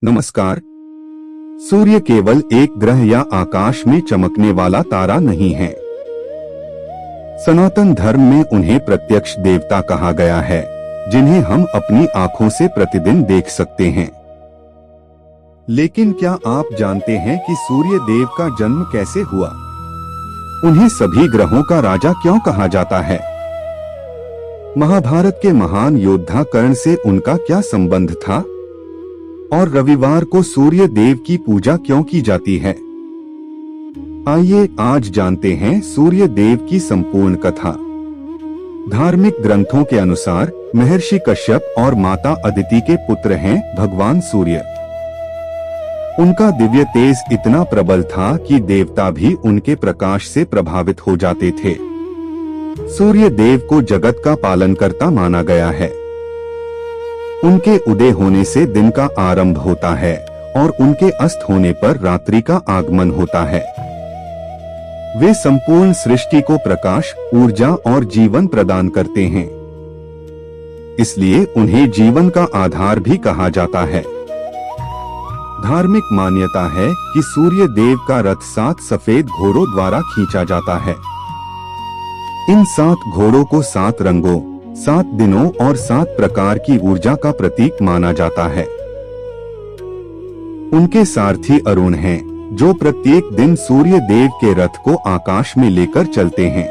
नमस्कार। सूर्य केवल एक ग्रह या आकाश में चमकने वाला तारा नहीं है। सनातन धर्म में उन्हें प्रत्यक्ष देवता कहा गया है, जिन्हें हम अपनी आंखों से प्रतिदिन देख सकते हैं। लेकिन क्या आप जानते हैं कि सूर्य देव का जन्म कैसे हुआ? उन्हें सभी ग्रहों का राजा क्यों कहा जाता है? महाभारत के महान योद्धा कर्ण से उनका क्या संबंध था? और रविवार को सूर्य देव की पूजा क्यों की जाती है? आइए आज जानते हैं सूर्य देव की संपूर्ण कथा। धार्मिक ग्रंथों के अनुसार महर्षि कश्यप और माता अदिति के पुत्र हैं भगवान सूर्य। उनका दिव्य तेज इतना प्रबल था कि देवता भी उनके प्रकाश से प्रभावित हो जाते थे। सूर्य देव को जगत का पालनकर्ता माना गया है। उनके उदय होने से दिन का आरंभ होता है और उनके अस्त होने पर रात्रि का आगमन होता है। वे संपूर्ण सृष्टि को प्रकाश, ऊर्जा और जीवन प्रदान करते हैं। इसलिए उन्हें जीवन का आधार भी कहा जाता है। धार्मिक मान्यता है कि सूर्य देव का रथ 7 सफेद घोड़ों द्वारा खींचा जाता है। इन 7 घोड़ों को 7 रंगों, 7 दिनों और 7 प्रकार की ऊर्जा का प्रतीक माना जाता है। उनके सारथी अरुण हैं, जो प्रत्येक दिन सूर्य देव के रथ को आकाश में लेकर चलते हैं।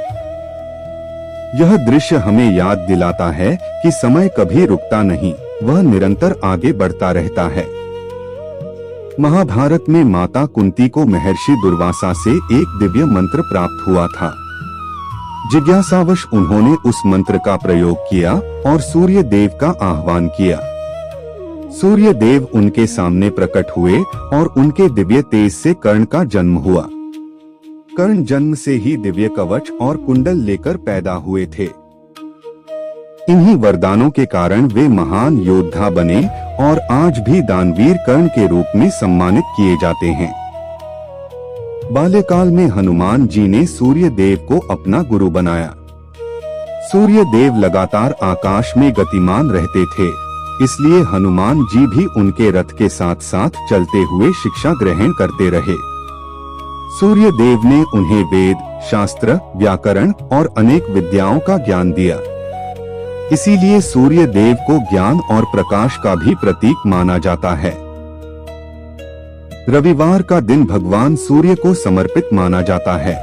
यह दृश्य हमें याद दिलाता है कि समय कभी रुकता नहीं, वह निरंतर आगे बढ़ता रहता है। महाभारत में माता कुंती को महर्षि दुर्वासा से एक दिव्य मंत्र प्राप्त हुआ था। जिज्ञासावश उन्होंने उस मंत्र का प्रयोग किया और सूर्य देव का आह्वान किया। सूर्य देव उनके सामने प्रकट हुए और उनके दिव्य तेज से कर्ण का जन्म हुआ। कर्ण जन्म से ही दिव्य कवच और कुंडल लेकर पैदा हुए थे। इन्हीं वरदानों के कारण वे महान योद्धा बने और आज भी दानवीर कर्ण के रूप में सम्मानित किए जाते हैं। बाल्यकाल में हनुमान जी ने सूर्य देव को अपना गुरु बनाया। सूर्य देव लगातार आकाश में गतिमान रहते थे, इसलिए हनुमान जी भी उनके रथ के साथ साथ चलते हुए शिक्षा ग्रहण करते रहे। सूर्य देव ने उन्हें वेद, शास्त्र, व्याकरण और अनेक विद्याओं का ज्ञान दिया। इसीलिए सूर्य देव को ज्ञान और प्रकाश का भी प्रतीक माना जाता है। रविवार का दिन भगवान सूर्य को समर्पित माना जाता है।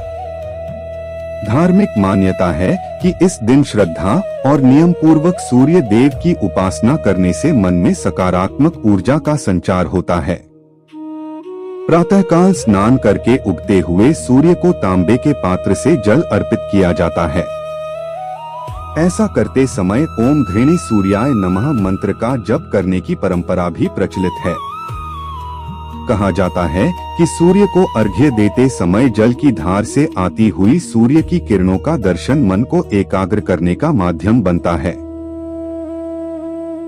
धार्मिक मान्यता है कि इस दिन श्रद्धा और नियम पूर्वक सूर्य देव की उपासना करने से मन में सकारात्मक ऊर्जा का संचार होता है। प्रातःकाल स्नान करके उगते हुए सूर्य को तांबे के पात्र से जल अर्पित किया जाता है। ऐसा करते समय ओम घृणी सूर्याय नमः मंत्र का जप करने की परंपरा भी प्रचलित है। कहा जाता है कि सूर्य को अर्घ्य देते समय जल की धार से आती हुई सूर्य की किरणों का दर्शन मन को एकाग्र करने का माध्यम बनता है।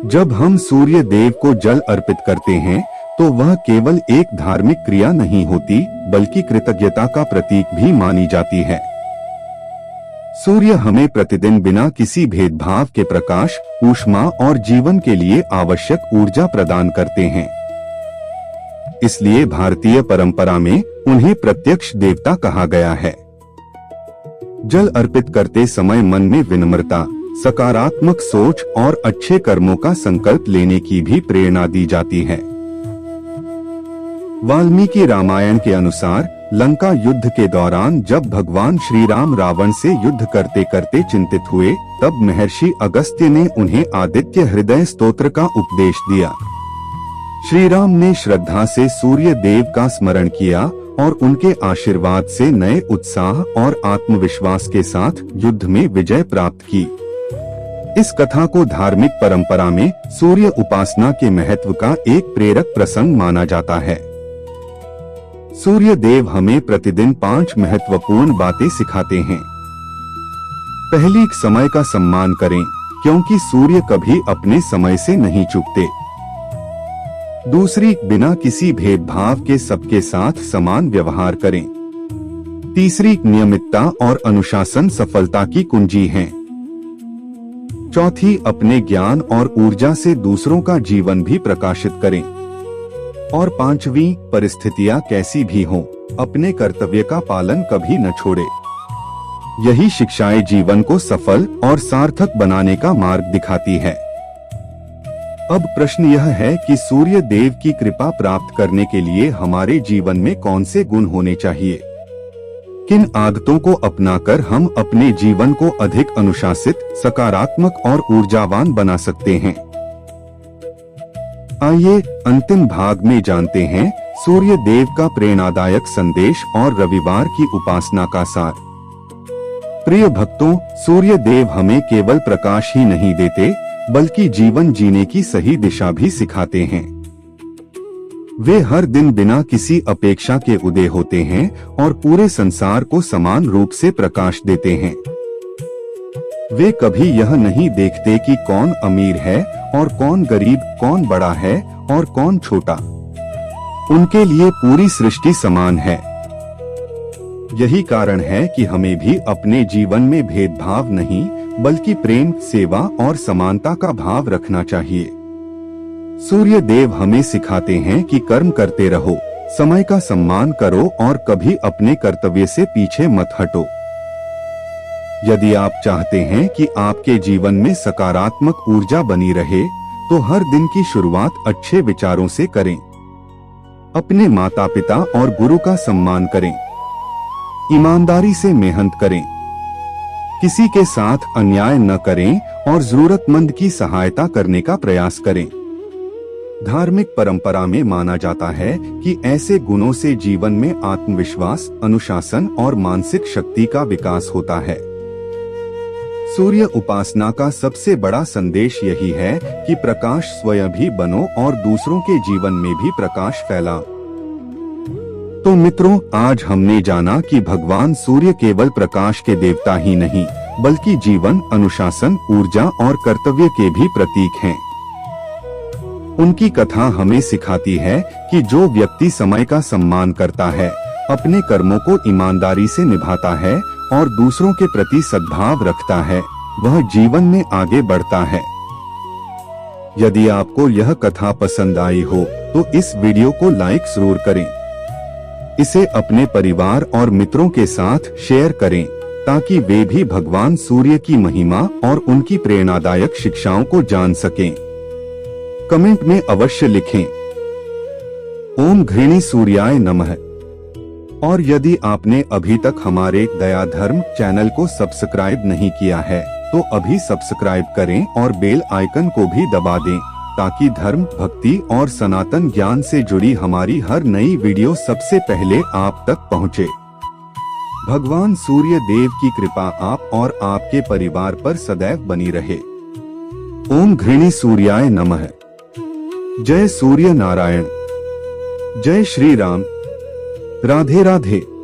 जब हम सूर्य देव को जल अर्पित करते हैं, तो वह केवल एक धार्मिक क्रिया नहीं होती, बल्कि कृतज्ञता का प्रतीक भी मानी जाती है। सूर्य हमें प्रतिदिन बिना किसी भेदभाव के प्रकाश, ऊष्मा और जीवन के लिए आवश्यक ऊर्जा प्रदान करते हैं। इसलिए भारतीय परंपरा में उन्हें प्रत्यक्ष देवता कहा गया है। जल अर्पित करते समय मन में विनम्रता, सकारात्मक सोच और अच्छे कर्मों का संकल्प लेने की भी प्रेरणा दी जाती है। वाल्मीकि रामायण के अनुसार लंका युद्ध के दौरान जब भगवान श्री राम रावण से युद्ध करते करते चिंतित हुए, तब महर्षि अगस्त्य ने उन्हें आदित्य हृदय स्तोत्र का उपदेश दिया। श्री राम ने श्रद्धा से सूर्य देव का स्मरण किया और उनके आशीर्वाद से नए उत्साह और आत्मविश्वास के साथ युद्ध में विजय प्राप्त की। इस कथा को धार्मिक परंपरा में सूर्य उपासना के महत्व का एक प्रेरक प्रसंग माना जाता है। सूर्य देव हमें प्रतिदिन 5 महत्वपूर्ण बातें सिखाते हैं। पहली, समय का सम्मान करें, क्योंकि सूर्य कभी अपने समय से नहीं चूकते। दूसरी, बिना किसी भेदभाव के सबके साथ समान व्यवहार करें। तीसरी, नियमितता और अनुशासन सफलता की कुंजी हैं। चौथी, अपने ज्ञान और ऊर्जा से दूसरों का जीवन भी प्रकाशित करें। और पांचवी, परिस्थितियां कैसी भी हों, अपने कर्तव्य का पालन कभी न छोड़े। यही शिक्षाएं जीवन को सफल और सार्थक बनाने का मार्ग दिखाती है। अब प्रश्न यह है कि सूर्य देव की कृपा प्राप्त करने के लिए हमारे जीवन में कौन से गुण होने चाहिए? किन आदतों को अपनाकर हम अपने जीवन को अधिक अनुशासित, सकारात्मक और ऊर्जावान बना सकते हैं? आइए अंतिम भाग में जानते हैं सूर्य देव का प्रेरणादायक संदेश और रविवार की उपासना का सार। प्रिय भक्तों, सूर्य देव हमें केवल प्रकाश ही नहीं देते, बल्कि जीवन जीने की सही दिशा भी सिखाते हैं। वे हर दिन बिना किसी अपेक्षा के उदय होते हैं और पूरे संसार को समान रूप से प्रकाश देते हैं। वे कभी यह नहीं देखते कि कौन अमीर है और कौन गरीब, कौन बड़ा है और कौन छोटा। उनके लिए पूरी सृष्टि समान है। यही कारण है कि हमें भी अपने जीवन में भेदभाव नहीं, बल्कि प्रेम, सेवा और समानता का भाव रखना चाहिए। सूर्य देव हमें सिखाते हैं कि कर्म करते रहो, समय का सम्मान करो और कभी अपने कर्तव्य से पीछे मत हटो। यदि आप चाहते हैं कि आपके जीवन में सकारात्मक ऊर्जा बनी रहे, तो हर दिन की शुरुआत अच्छे विचारों से करें। अपने माता पिता और गुरु का सम्मान करें। ईमानदारी से मेहनत करें। किसी के साथ अन्याय न करें और जरूरतमंद की सहायता करने का प्रयास करें। धार्मिक परंपरा में माना जाता है कि ऐसे गुणों से जीवन में आत्मविश्वास, अनुशासन और मानसिक शक्ति का विकास होता है। सूर्य उपासना का सबसे बड़ा संदेश यही है कि प्रकाश स्वयं भी बनो और दूसरों के जीवन में भी प्रकाश फैलाओ। तो मित्रों, आज हमने जाना कि भगवान सूर्य केवल प्रकाश के देवता ही नहीं, बल्कि जीवन, अनुशासन, ऊर्जा और कर्तव्य के भी प्रतीक हैं। उनकी कथा हमें सिखाती है कि जो व्यक्ति समय का सम्मान करता है, अपने कर्मों को ईमानदारी से निभाता है और दूसरों के प्रति सद्भाव रखता है, वह जीवन में आगे बढ़ता है। यदि आपको यह कथा पसंद आई हो, तो इस वीडियो को लाइक जरूर करें। इसे अपने परिवार और मित्रों के साथ शेयर करें, ताकि वे भी भगवान सूर्य की महिमा और उनकी प्रेरणादायक शिक्षाओं को जान सकें। कमेंट में अवश्य लिखें, ओम घृणी सूर्याय नमः। और यदि आपने अभी तक हमारे दया धर्म चैनल को सब्सक्राइब नहीं किया है, तो अभी सब्सक्राइब करें और बेल आइकन को भी दबा दें, ताकि धर्म, भक्ति और सनातन ज्ञान से जुड़ी हमारी हर नई वीडियो सबसे पहले आप तक पहुंचे। भगवान सूर्य देव की कृपा आप और आपके परिवार पर सदैव बनी रहे। ओम घृणी सूर्याय नमः। जय सूर्य नारायण। जय श्री राम। राधे राधे।